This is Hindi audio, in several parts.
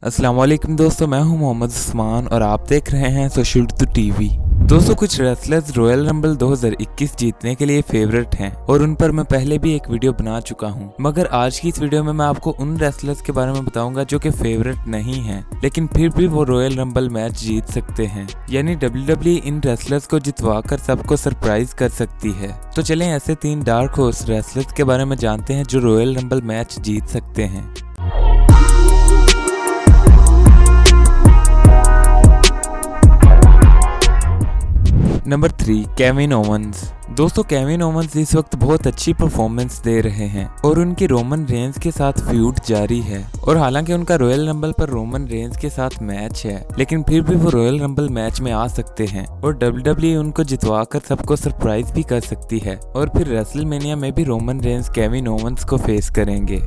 अस्सलाम वालेकुम दोस्तों, मैं हूं मोहम्मद उस्मान और आप देख रहे हैं सोशल टीवी। दोस्तों, कुछ रेसलर्स रॉयल रंबल 2021 जीतने के लिए फेवरेट हैं और उन पर मैं पहले भी एक वीडियो बना चुका हूं। मगर आज की इस वीडियो में मैं आपको उन रेसलर्स के बारे में बताऊंगा जो कि फेवरेट नहीं हैं, लेकिन फिर भी वो रॉयल रंबल मैच जीत सकते हैं। यानी WWE इन रेसलर्स को जितवाकर सबको सरप्राइज कर सकती है। तो चलें ऐसे 3 डार्क हॉर्स रेसलर्स के बारे में जानते हैं जो रॉयल रंबल मैच जीत सकते हैं। Number 3, Kevin Owens. दोस्तों, केविन ओवंस इस वक्त बहुत अच्छी परफॉर्मेंस दे रहे हैं और उनकी रोमन रेंज के साथ फ्यूड जारी है। और हालांकि उनका रॉयल रंबल पर रोमन रेंज के साथ मैच है, लेकिन फिर भी वो रॉयल रंबल मैच में आ सकते हैं और WWE उनको जितवाकर सबको सरप्राइज भी कर सकती है और फिर रेसलमेनिया में भी रोमन रेंज केविन ओवंस को फेस करेंगे।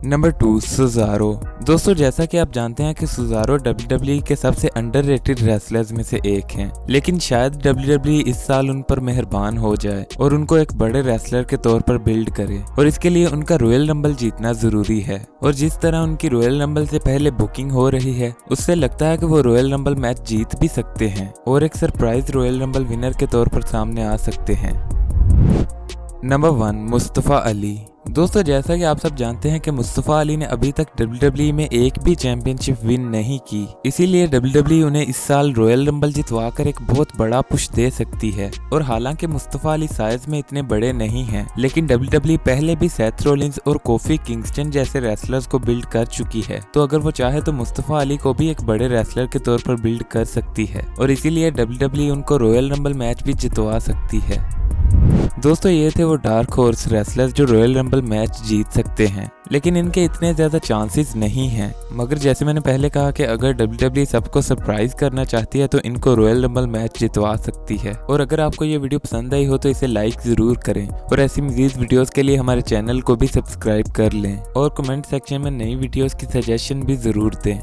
नंबर 2, सुजारो। दोस्तों, जैसा कि आप जानते हैं कि सुजारो WWE के सबसे अंडररेटेड रेसलर्स में से एक हैं, लेकिन शायद WWE इस साल उन पर मेहरबान हो जाए और उनको एक बड़े रेसलर के तौर पर बिल्ड करे और इसके लिए उनका रॉयल रंबल जीतना जरूरी है। और जिस तरह उनकी रॉयल रंबल से पहले बुकिंग हो रही है, उससे लगता है कि वो रॉयल रंबल मैच जीत भी सकते हैं और एक सरप्राइज रॉयल रंबल विनर के तौर पर सामने आ सकते हैं। नंबर 1, मुस्तफा अली। दोस्तों, जैसा कि आप सब जानते हैं कि मुस्तफा अली ने अभी तक WWE में एक भी चैंपियनशिप विन नहीं की, इसीलिए WWE उन्हें इस साल रॉयल रंबल जितवाकर एक बहुत बड़ा पुश दे सकती है। और हालांकि मुस्तफा अली साइज में इतने बड़े नहीं हैं, लेकिन WWE पहले भी सेथ रॉलिंस और कोफी किंगस्टन जैसे रेसलर्स को बिल्ड कर चुकी है, तो अगर वो चाहे तो मुस्तफा अली को भी एक बड़े रेसलर के तौर पर बिल्ड कर सकती है और इसीलिए WWE उनको रॉयल रंबल मैच भी जितवा सकती है। दोस्तों, ये थे वो डार्क हॉर्स रेसलर्स जो रॉयल रंबल मैच जीत सकते हैं, लेकिन इनके इतने ज्यादा चांसेस नहीं हैं। मगर जैसे मैंने पहले कहा कि अगर WWE सबको सरप्राइज करना चाहती है तो इनको रॉयल रंबल मैच जितवा सकती है। और अगर आपको ये वीडियो पसंद आई हो तो इसे लाइक जरूर करें और ऐसी मजीद वीडियोस के लिए हमारे चैनल को भी सब्सक्राइब कर लें और कमेंट सेक्शन में नई वीडियोस की सजेशन भी जरूर दें।